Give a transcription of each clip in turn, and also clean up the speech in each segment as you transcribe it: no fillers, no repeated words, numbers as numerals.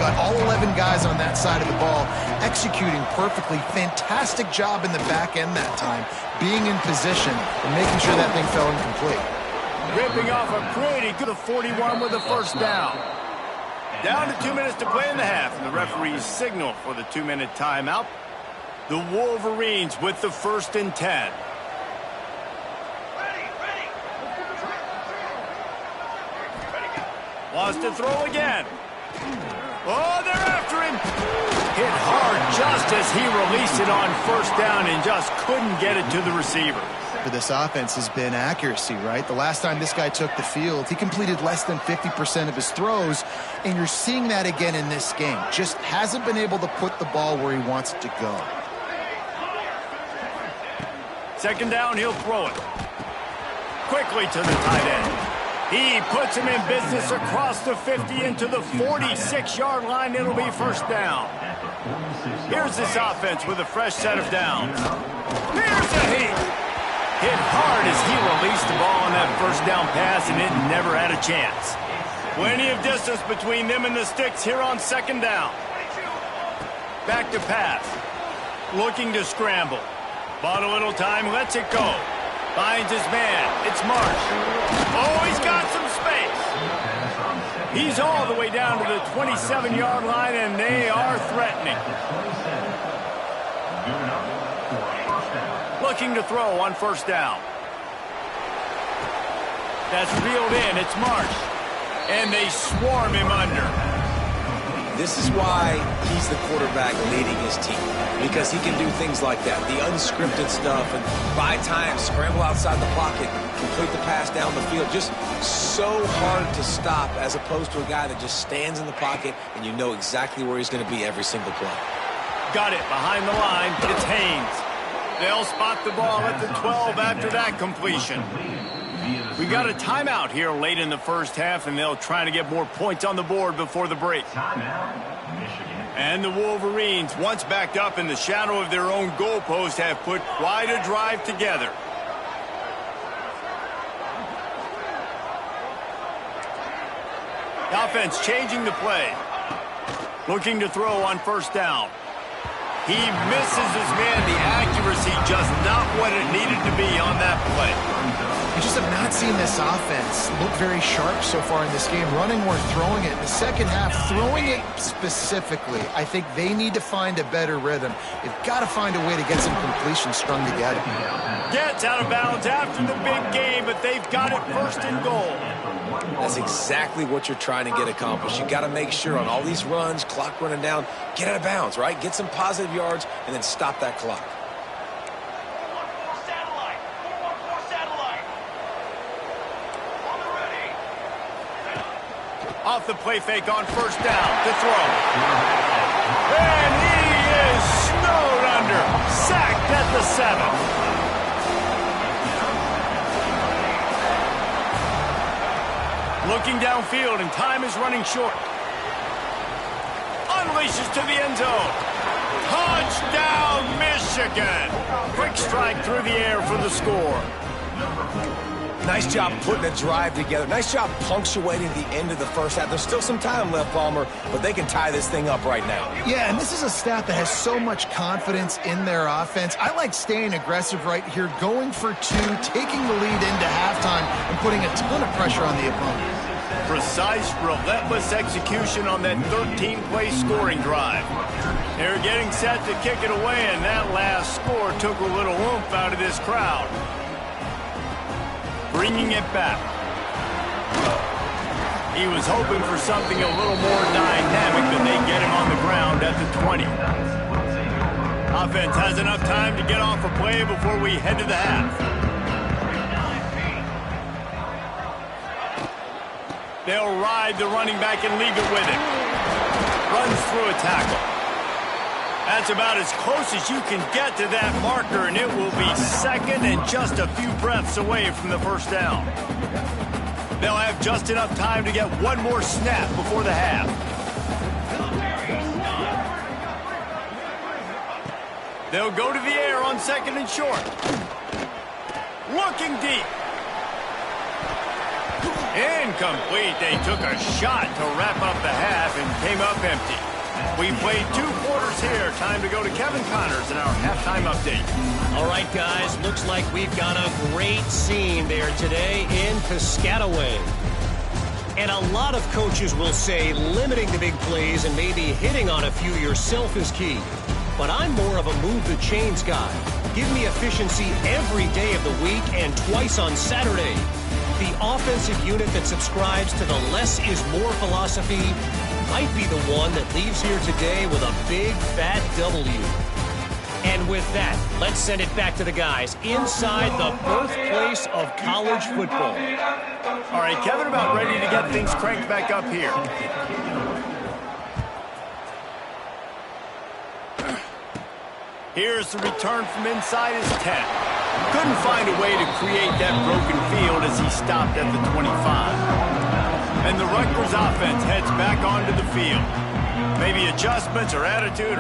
got all 11 guys on that side of the ball, executing perfectly. Fantastic job in the back end that time, being in position and making sure that thing fell incomplete. Ripping off a pretty good 41 with a first down. Down to 2 minutes to play in the half, and the referees signal for the 2-minute timeout. The Wolverines with the 1st and 10. Wants to throw again. Oh, they're after him. Hit hard just as he released it on first down and just couldn't get it to the receiver. For this offense has been accuracy, right? The last time this guy took the field, he completed less than 50% of his throws, and you're seeing that again in this game. Just hasn't been able to put the ball where he wants it to go. 2nd down, he'll throw it. Quickly to the tight end. He puts him in business across the 50 into the 46-yard line. It'll be 1st down. Here's this offense with a fresh set of downs. Here's a heat. Hit hard as he released the ball on that 1st down pass, and it never had a chance. Plenty of distance between them and the sticks here on 2nd down. Back to pass. Looking to scramble. Bought a little time, lets it go. Finds his man. It's Marsh. Oh, he's got some space. He's all the way down to the 27-yard line, and they are threatening. Looking to throw on 1st down. That's reeled in. It's Marsh. And they swarm him under. This is why he's the quarterback leading his team, because he can do things like that, the unscripted stuff, and buy time, scramble outside the pocket, complete the pass down the field. Just so hard to stop as opposed to a guy that just stands in the pocket and you know exactly where he's going to be every single play. Got it behind the line. It's Haynes. They'll spot the ball at the 12 after that completion. We got a timeout here late in the 1st half, and they'll try to get more points on the board before the break. And the Wolverines, once backed up in the shadow of their own goalpost, have put quite a drive together. The offense changing the play. Looking to throw on 1st down. He misses his man. The accuracy just not what it needed to be on that play. We just have not seen this offense look very sharp so far in this game, running or throwing it. In the 2nd half, throwing it specifically, I think they need to find a better rhythm. They've got to find a way to get some completions strung together. Gets out of bounds after the big game, but they've got it 1st and goal. That's exactly what you're trying to get accomplished. You got to make sure on all these runs, clock running down, get out of bounds, right? Get some positive yards and then stop that clock. Off the play fake on 1st down to throw. And he is snowed under. Sacked at the 7. Looking downfield, and time is running short. Unleashes to the end zone. Touchdown, Michigan. Quick strike through the air for the score. Nice job putting a drive together. Nice job punctuating the end of the 1st half. There's still some time left, Palmer, but they can tie this thing up right now. Yeah, and this is a staff that has so much confidence in their offense. I like staying aggressive right here, going for 2, taking the lead into halftime, and putting a ton of pressure on the opponent. Precise, relentless execution on that 13-play scoring drive. They're getting set to kick it away, and that last score took a little oomph out of this crowd. Bringing it back. He was hoping for something a little more dynamic, but they get him on the ground at the 20. Offense has enough time to get off a play before we head to the half. They'll ride the running back and leave it with him. Runs through a tackle. That's about as close as you can get to that marker, and it will be 2nd and just a few breaths away from the 1st down. They'll have just enough time to get one more snap before the half. They'll go to the air on 2nd and short. Looking deep. Incomplete. They took a shot to wrap up the half and came up empty. We played 2 quarters here. Time to go to Kevin Connors in our halftime update. All right, guys. Looks like we've got a great scene there today in Piscataway. And a lot of coaches will say limiting the big plays and maybe hitting on a few yourself is key. But I'm more of a move the chains guy. Give me efficiency every day of the week and twice on Saturday. The offensive unit that subscribes to the less is more philosophy might be the one that leaves here today with a big fat W. And with that, let's send it back to the guys inside the birthplace of college football. All right, Kevin, about ready to get things cranked back up here. Here's the return from inside his 10. Couldn't find a way to create that broken field as he stopped at the 25. And the Rutgers offense heads back onto the field. Maybe adjustments or attitude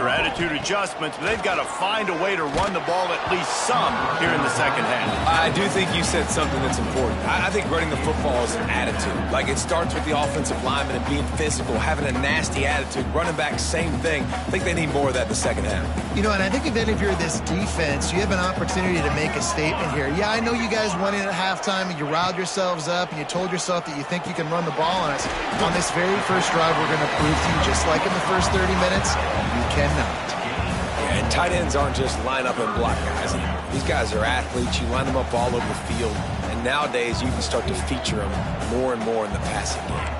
adjustments, but they've got to find a way to run the ball at least some here in the second half. I do think you said something that's important. I think running the football is an attitude. Like, it starts with the offensive lineman and being physical, having a nasty attitude. Running back, same thing. I think they need more of that in the second half. You know, and I think if you're this defense, you have an opportunity to make a statement here. Yeah, I know you guys went in at halftime and you riled yourselves up and you told yourself that you think you can run the ball on us. On this very first drive, we're going to prove to you, just like in the first 30 minutes, you cannot. Yeah, and tight ends aren't just line up and block guys anymore. These guys are athletes. You line them up all over the field. And nowadays, you can start to feature them more and more in the passing game.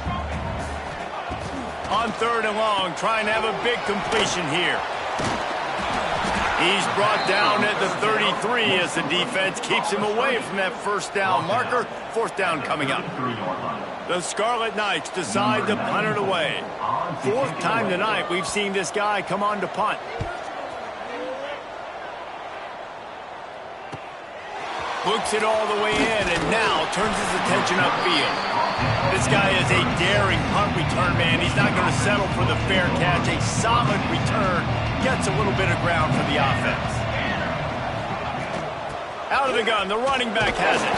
On 3rd and long, trying to have a big completion here. He's brought down at the 33 as the defense keeps him away from that first down marker. 4th down coming up. The Scarlet Knights decide to punt it away. 4th time tonight we've seen this guy come on to punt. Hooks it all the way in and now turns his attention upfield. This guy is a daring punt return man. He's not going to settle for the fair catch. A solid return. Gets a little bit of ground for the offense. Out of the gun, the running back has it.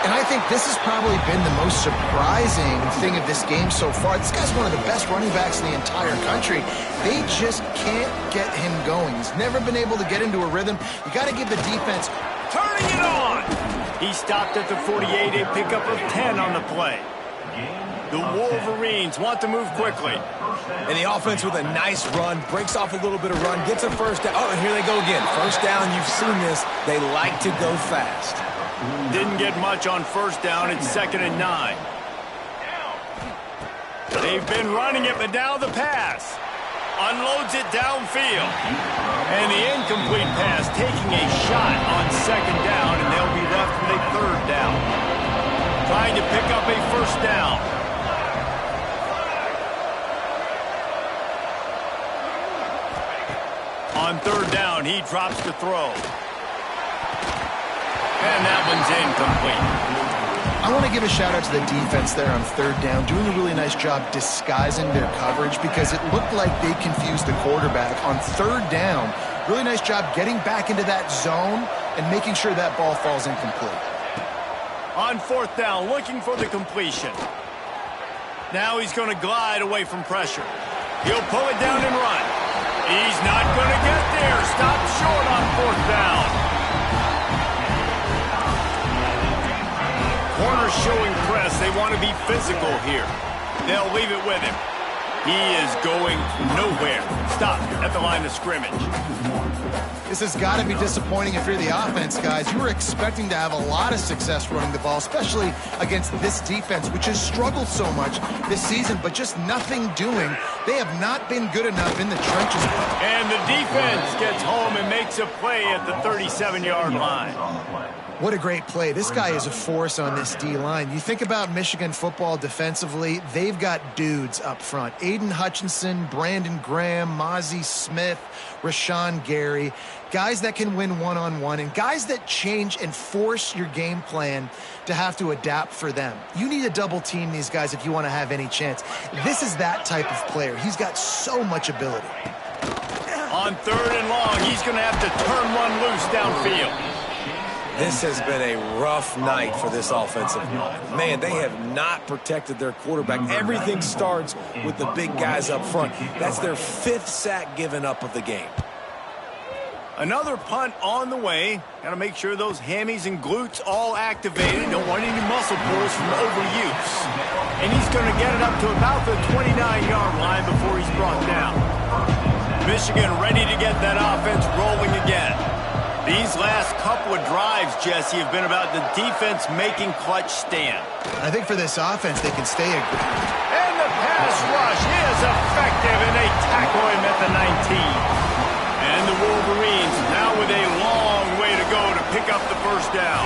And I think this has probably been the most surprising thing of this game so far. This guy's one of the best running backs in the entire country. They just can't get him going. He's never been able to get into a rhythm. You got to give the defense. Turning it on. He stopped at the 48, a pickup of 10 on the play. The Wolverines want to move quickly. And the offense with a nice run, breaks off a little bit of run, gets a first down. Oh, and here they go again. First down, you've seen this. They like to go fast. Didn't get much on first down. It's 2nd and 9. They've been running it, but now the pass. Unloads it downfield. And the incomplete pass taking a shot on 2nd down, and they'll be left with a 3rd down. Trying to pick up a first down. On 3rd down, he drops to throw. And that one's incomplete. I want to give a shout out to the defense there on 3rd down, doing a really nice job disguising their coverage because it looked like they confused the quarterback on 3rd down. Really nice job getting back into that zone and making sure that ball falls incomplete. On 4th down, looking for the completion. Now he's going to glide away from pressure. He'll pull it down and run. He's not going to get there. Stopped short on 4th down. Corners showing press. They want to be physical here. They'll leave it with him. He is going nowhere. Stopped at the line of scrimmage. This has got to be disappointing if you're the offense, guys. You were expecting to have a lot of success running the ball, especially against this defense, which has struggled so much this season, but just nothing doing. They have not been good enough in the trenches. And the defense gets home and makes a play at the 37-yard line. What a great play. This guy is a force on this D-line. You think about Michigan football defensively, they've got dudes up front. Aiden Hutchinson, Brandon Graham, Mozzie Smith, Rashawn Gary. Guys that can win one-on-one and guys that change and force your game plan to have to adapt for them. You need to double team these guys if you want to have any chance. This is that type of player. He's got so much ability. On 3rd and long, he's going to have to turn one loose downfield. This has been a rough night for this offensive line. Man, they have not protected their quarterback. Everything starts with the big guys up front. That's their 5th sack given up of the game. Another punt on the way. Got to make sure those hammies and glutes all activated. Don't want any muscle pulls from overuse. And he's going to get it up to about the 29-yard line before he's brought down. Michigan ready to get that offense rolling again. These last couple of drives, Jesse, have been about the defense making clutch stand. I think for this offense, they can stay aggressive. And the pass rush is effective, and they tackle him at the 19. And the Wolverines now with a long way to go to pick up the first down.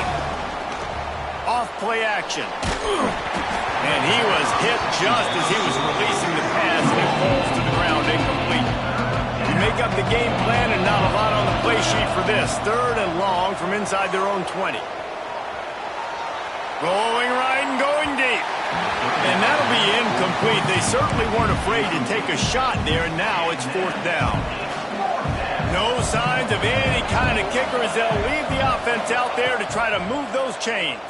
Off play action. And he was hit just as he was releasing the pass, and it falls to the ground incomplete. We make up the game plan and not a lot on the play sheet for this. 3rd and long from inside their own 20. Going right and going deep. And that'll be incomplete. They certainly weren't afraid to take a shot there, and now it's 4th down. No signs of any kind of kickers. They'll leave the offense out there to try to move those chains.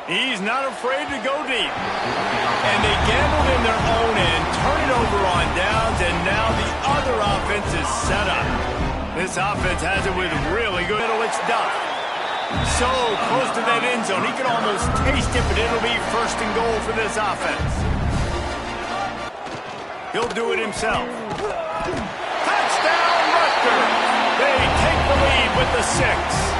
He's not afraid to go deep. And they gambled in their own end, turn it over on downs, and now the other offense is set up. This offense has it with really good. It's Duff. So close to that end zone. He can almost taste it, but it'll be 1st and goal for this offense. He'll do it himself. Touchdown, Rutgers. They take the lead with the 6.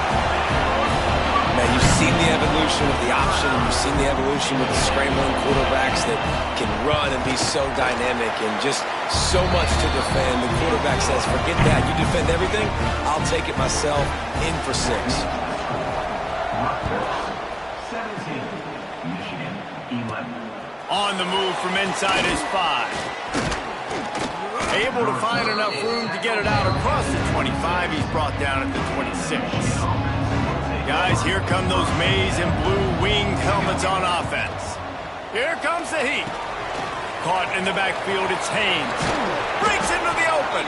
Man, you've seen the evolution of the option, and you've seen the evolution with the scrambling quarterbacks that can run and be so dynamic and just so much to defend. The quarterback says, forget that. You defend everything, I'll take it myself. In for 6. On the move from inside his 5. Able to find enough room to get it out across the 25. He's brought down at the 26. Guys, here come those maize and blue winged helmets on offense. Here comes the heat. Caught in the backfield, it's Haynes. Breaks into the open.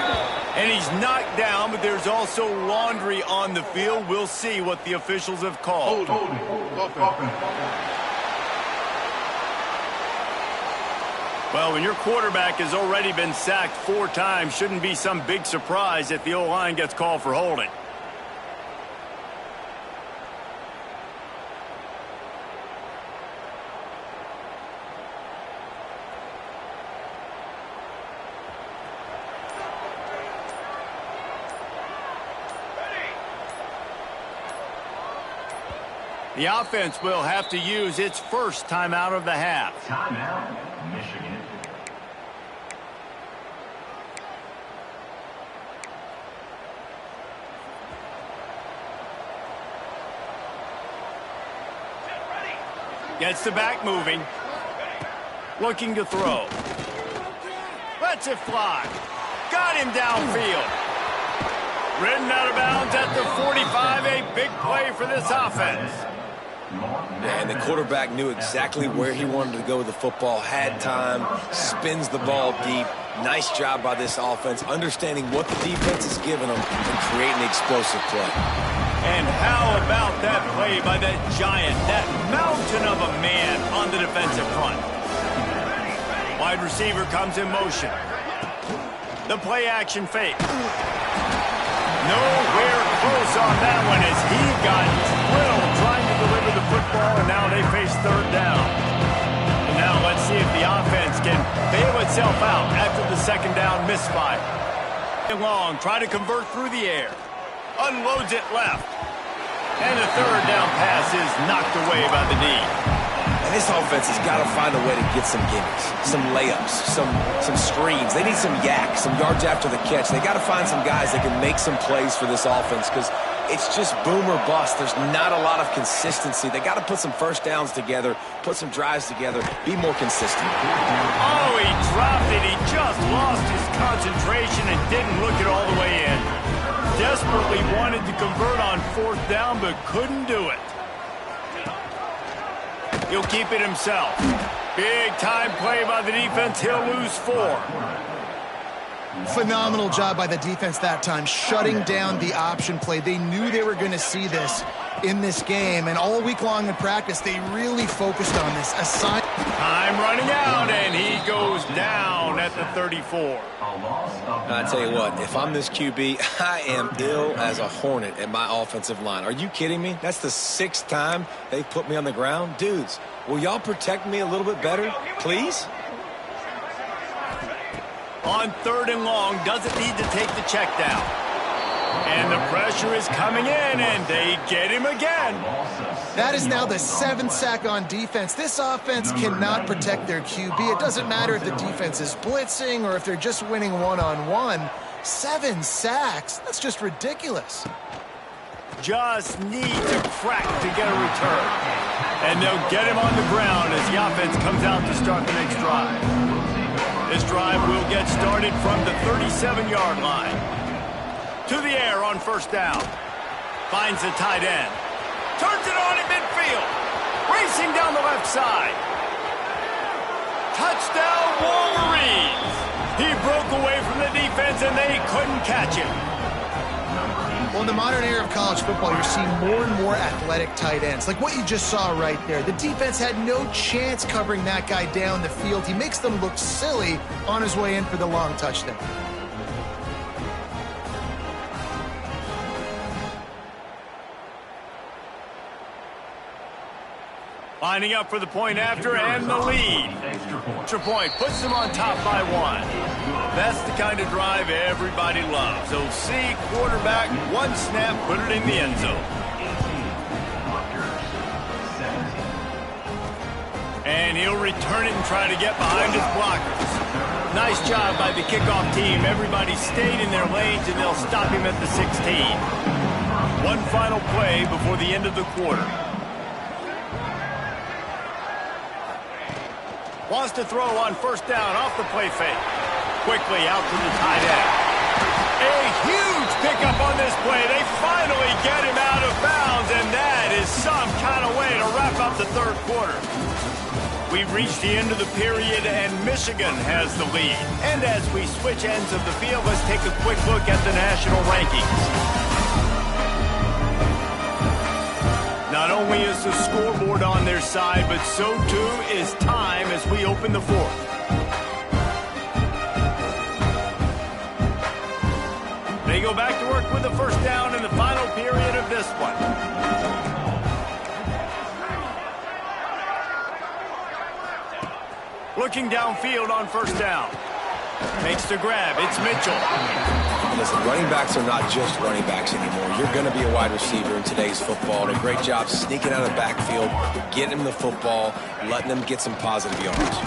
And he's knocked down, but there's also laundry on the field. We'll see what the officials have called. Well, when your quarterback has already been sacked 4 times, shouldn't be some big surprise if the O-line gets called for holding. The offense will have to use its first timeout of the half. Timeout, Michigan. Gets the back moving. Looking to throw. Lets it fly. Got him downfield. Ridden out of bounds at the 45. A big play for this offense. And the quarterback knew exactly where he wanted to go with the football, had time, spins the ball deep. Nice job by this offense, understanding what the defense is giving them and creating an explosive play. And how about that play by that giant, that mountain of a man on the defensive front? Wide receiver comes in motion. The play action fake. Nowhere close on that one as he got drilled trying to deliver the football, and now they face 3rd down. And now let's see if the offense can bail itself out after the 2nd down misfire. Long, try to convert through the air. Unloads it left. And the 3rd down pass is knocked away by the D. And this offense has got to find a way to get some gimmicks, some layups, some screens. They need some yak, some yards after the catch. They got to find some guys that can make some plays for this offense because it's just boom or bust. There's not a lot of consistency. They got to put some first downs together, put some drives together, be more consistent. Oh, he dropped it. He just lost his concentration and didn't look it all the way in. Desperately wanted to convert on 4th down, but couldn't do it. He'll keep it himself. Big time play by the defense. He'll lose 4. Phenomenal job by the defense that time, shutting down the option play. They knew they were going to see this in this game, and all week long in practice, they really focused on this. Time running out, and he goes down at the 34. I tell you what, if I'm this QB, I am ill as a hornet at my offensive line. Are you kidding me? That's the 6th time they've put me on the ground. Dudes, will y'all protect me a little bit better, please? On 3rd and long, doesn't need to take the check down. And the pressure is coming in, and they get him again. That is now the 7th sack on defense. This offense cannot protect their QB. It doesn't matter if the defense is blitzing or if they're just winning one-on-one. 7 sacks? That's just ridiculous. Just need to crack to get a return. And they'll get him on the ground as the offense comes out to start the next drive. This drive will get started from the 37-yard line. To the air on 1st down. Finds the tight end. Turns it on in midfield. Racing down the left side. Touchdown Wolverines. He broke away from the defense and they couldn't catch him. Well, in the modern era of college football, you're seeing more and more athletic tight ends, like what you just saw right there. The defense had no chance covering that guy down the field. He makes them look silly on his way in for the long touchdown. Lining up for the point after and the lead. Extra point puts them on top by 1. That's the kind of drive everybody loves. So see quarterback, 1 snap, put it in the end zone. And he'll return it and try to get behind his blockers. Nice job by the kickoff team. Everybody stayed in their lanes and they'll stop him at the 16. One final play before the end of the quarter. Wants to throw on 1st down off the play fake. Quickly out to the tight end. A huge pickup on this play. They finally get him out of bounds, and that is some kind of way to wrap up the 3rd quarter. We've reached the end of the period, and Michigan has the lead. And as we switch ends of the field, let's take a quick look at the national rankings. Not only is the scoreboard on their side, but so too is time as we open the 4th. They go back to work with the 1st down in the final period of this one. Looking downfield on 1st down. Makes the grab. It's Mitchell. Listen, running backs are not just running backs anymore. You're going to be a wide receiver in today's football. And a great job sneaking out of the backfield, getting him the football, letting them get some positive yards.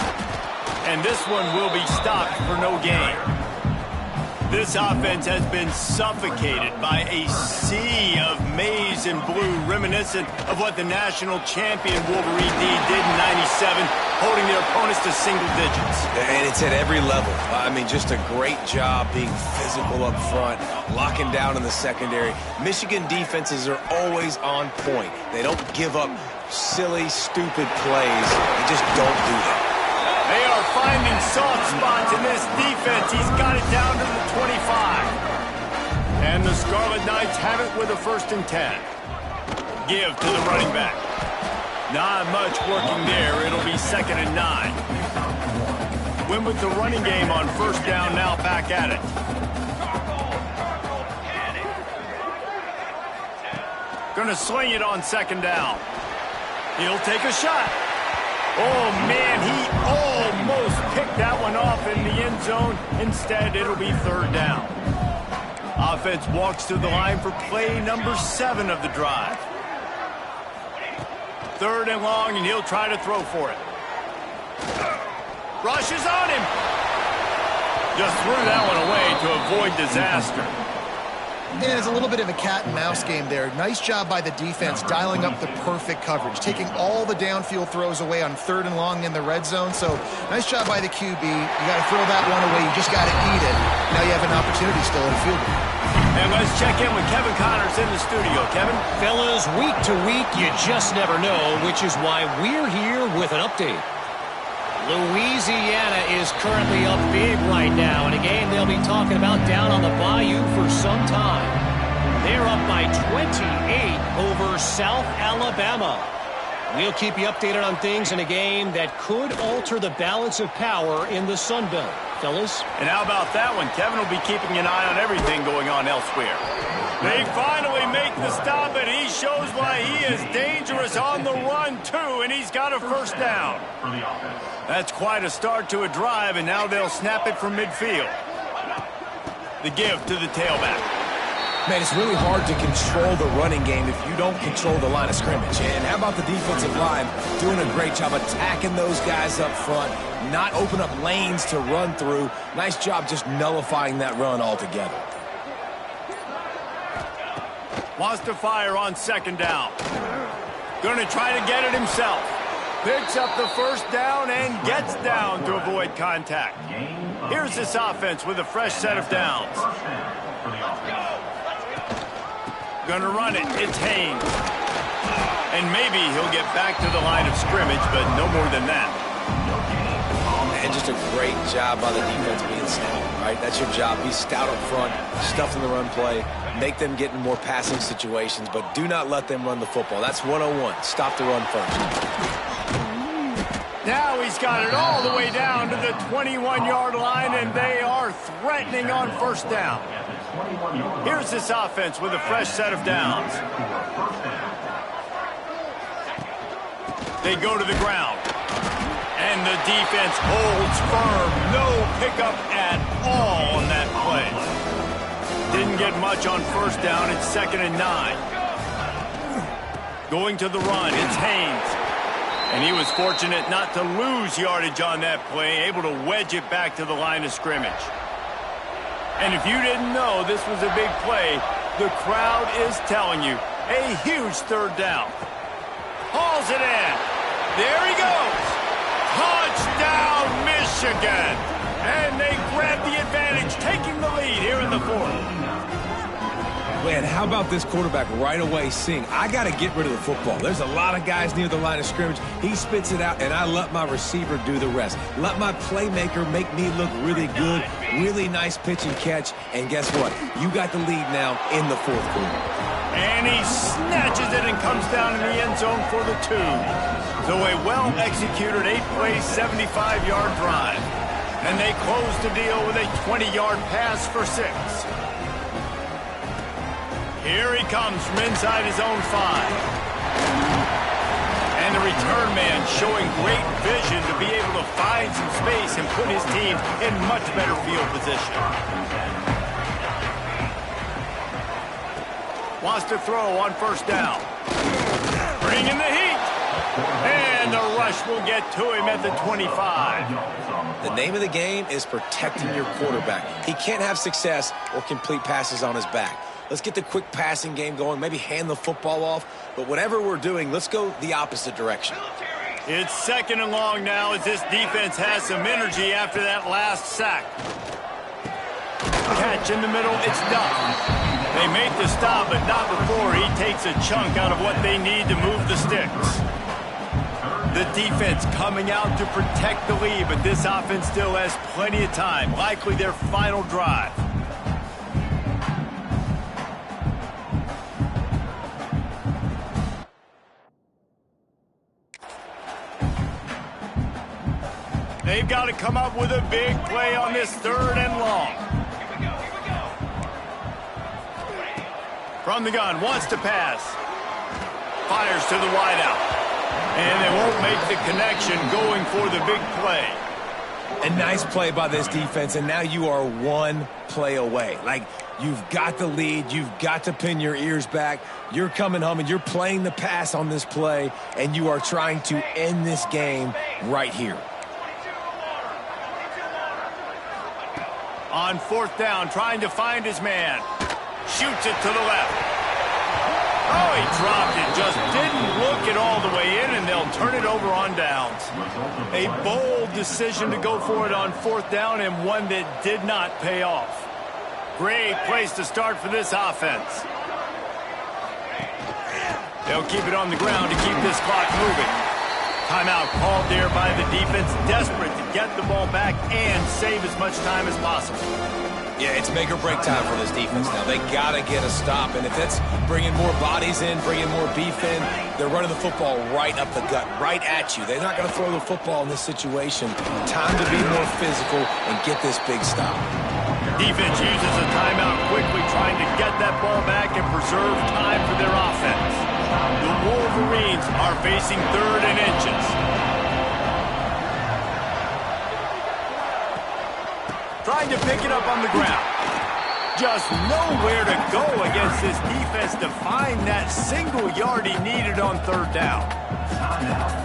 And this one will be stopped for no gain. This offense has been suffocated by a sea of maize and blue, reminiscent of what the national champion Wolverine D did in '97, holding their opponents to single digits. And it's at every level. I mean, just a great job being physical up front, locking down in the secondary. Michigan defenses are always on point. They don't give up silly, stupid plays. They just don't do that. They are finding soft spots in this defense. He's got it down to the 25. And the Scarlet Knights have it with a 1st and 10. Give to the running back. Not much working there. It'll be 2nd and 9. Win with the running game on 1st down, now back at it. Gonna sling it on 2nd down. He'll take a shot. Oh, man, he almost picked that one off in the end zone. Instead, it'll be 3rd down. Offense walks to the line for play number 7 of the drive. 3rd and long, and he'll try to throw for it. Rushes on him. Just threw that one away to avoid disaster. And it's a little bit of a cat and mouse game there. Nice job by the defense dialing up the perfect coverage, taking all the downfield throws away on 3rd and long in the red zone. So nice job by the QB. You got to throw that one away. You just got to eat it. Now you have an opportunity still at a field goal. And let's check in with Kevin Connors in the studio. Kevin? Fellas, week to week, you just never know, which is why we're here with an update. Louisiana is currently up big right now in a game they'll be talking talking about down on the bayou for some time. They're up by 28 over South Alabama. We'll keep you updated on things in a game that could alter the balance of power in the Sun Belt. Fellas? And how about that one? Kevin will be keeping an eye on everything going on elsewhere. They finally make the stop, and he shows why he is dangerous on the run, too, and he's got a first down. That's quite a start to a drive, and now they'll snap it from midfield. The give to the tailback. Man, it's really hard to control the running game if you don't control the line of scrimmage. And how about the defensive line doing a great job attacking those guys up front, not open up lanes to run through. Nice job just nullifying that run altogether. Wants to fire on second down. Going to try to get it himself. Picks up the first down and gets down to avoid contact. Here's this offense with a fresh set of downs. Going to run it. It's Haynes. And maybe he'll get back to the line of scrimmage, but no more than that. And just a great job by the defense being stout, right? That's your job. Be stout up front, stuff in the run play, make them get in more passing situations, but do not let them run the football. That's 101. Stop the run first. Now he's got it all the way down to the 21-yard line, and they are threatening on first down. Here's this offense with a fresh set of downs. They go to the ground. And the defense holds firm. No pickup at all on that play. Didn't get much on first down. It's 2nd and 9. Going to the run. It's Haynes. And he was fortunate not to lose yardage on that play, able to wedge it back to the line of scrimmage. And if you didn't know this was a big play, the crowd is telling you a huge third down. Hauls it in. There he goes. Touchdown, Michigan. And they grab the advantage, taking the lead here in the fourth. Man, how about this quarterback right away seeing, I got to get rid of the football. There's a lot of guys near the line of scrimmage. He spits it out, and I let my receiver do the rest. Let my playmaker make me look really good. Really nice pitch and catch. And guess what? You got the lead now in the fourth quarter. And he snatches it and comes down in the end zone for the 2. So a well-executed 8-play, 75-yard drive. And they close the deal with a 20-yard pass for 6. Here he comes from inside his own 5. And the return man showing great vision to be able to find some space and put his team in much better field position. Wants to throw on first down. Bringing the heat. And the rush will get to him at the 25. The name of the game is protecting your quarterback. He can't have success or complete passes on his back. Let's get the quick passing game going, maybe hand the football off. But whatever we're doing, let's go the opposite direction. It's 2nd and long now as this defense has some energy after that last sack. Catch in the middle, it's done. They make the stop, but not before he takes a chunk out of what they need to move the sticks. The defense coming out to protect the lead, but this offense still has plenty of time, likely their final drive. They've got to come up with a big play on this 3rd and long. From the gun, wants to pass. Fires to the wideout. And they won't make the connection going for the big play. A nice play by this defense, and now you are one play away. Like, you've got the lead. You've got to pin your ears back. You're coming home, and you're playing the pass on this play, and you are trying to end this game right here. On 4th down, trying to find his man. Shoots it to the left. Oh, he dropped it. Just didn't look it all the way in, and they'll turn it over on downs. A bold decision to go for it on 4th down, and one that did not pay off. Great place to start for this offense. They'll keep it on the ground to keep this clock moving. Timeout called there by the defense, desperate to get the ball back and save as much time as possible. Yeah, it's make or break time for this defense now. They got to get a stop, and if it's bringing more bodies in, bringing more beef in, they're running the football right up the gut, right at you. They're not going to throw the football in this situation. Time to be more physical and get this big stop. Defense uses a timeout quickly, trying to get that ball back and preserve time for their offense. The Wolverines are facing 3rd and inches. Trying to pick it up on the ground. Just nowhere to go against this defense to find that single yard he needed on 3rd down.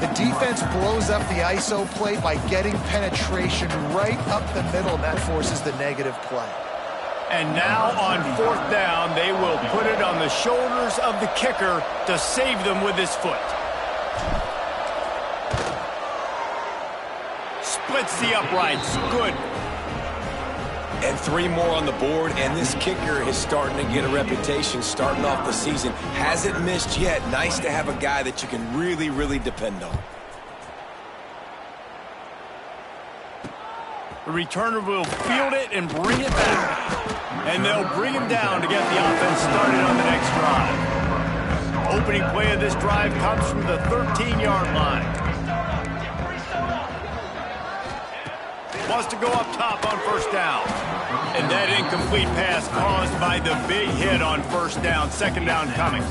The defense blows up the ISO play by getting penetration right up the middle, and that forces the negative play. And now on 4th down, they will put it on the shoulders of the kicker to save them with his foot. Splits the uprights. Good. And 3 more on the board, and this kicker is starting to get a reputation starting off the season. Hasn't missed yet. Nice to have a guy that you can really, really depend on. The returner will field it and bring it back. And they'll bring him down to get the offense started on the next drive. Opening play of this drive comes from the 13-yard line. Wants to go up top on 1st down. And that incomplete pass caused by the big hit on 1st down. 2nd down coming.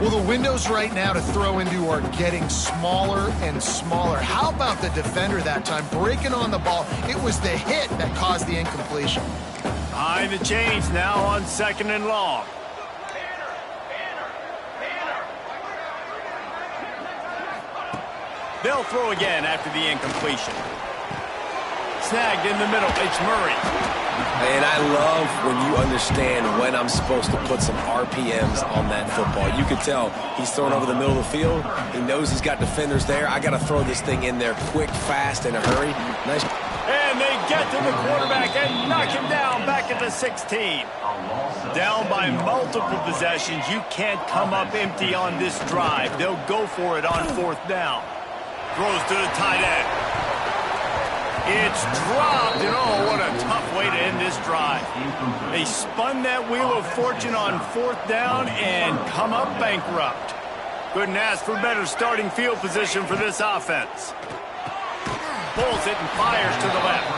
Well, the windows right now to throw into are getting smaller and smaller. How about the defender that time breaking on the ball? It was the hit that caused the incompletion. Behind the chains now on 2nd and long. They'll throw again after the incompletion. Snagged in the middle. It's Murray. And I love when you understand when I'm supposed to put some RPMs on that football. You can tell he's throwing over the middle of the field. He knows he's got defenders there. I got to throw this thing in there quick, fast, in a hurry. Nice. And they get to the quarterback and knock him down back at the 16. Down by multiple possessions. You can't come up empty on this drive. They'll go for it on 4th down. Throws to the tight end. It's dropped, and oh, what a tough way to end this drive. They spun that wheel of fortune on 4th down and come up bankrupt. Couldn't ask for better starting field position for this offense. Pulls it and fires to the left.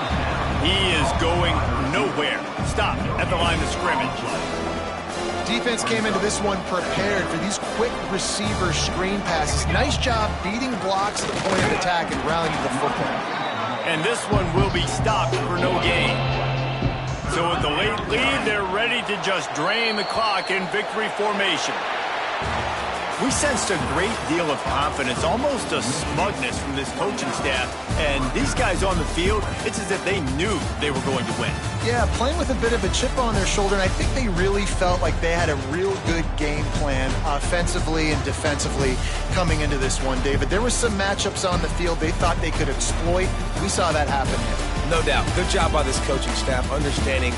He is going nowhere. Stop at the line of scrimmage. Defense came into this one prepared for these quick receiver screen passes. Nice job beating blocks at the point of attack and rallying to the football. And this one will be stopped for no gain. So with the late lead, they're ready to just drain the clock in victory formation. We sensed a great deal of confidence, almost a smugness from this coaching staff. And these guys on the field, it's as if they knew they were going to win. Yeah, playing with a bit of a chip on their shoulder, and I think they really felt like they had a real good game plan offensively and defensively coming into this one, David. There were some matchups on the field they thought they could exploit. We saw that happen here. No doubt. Good job by this coaching staff understanding.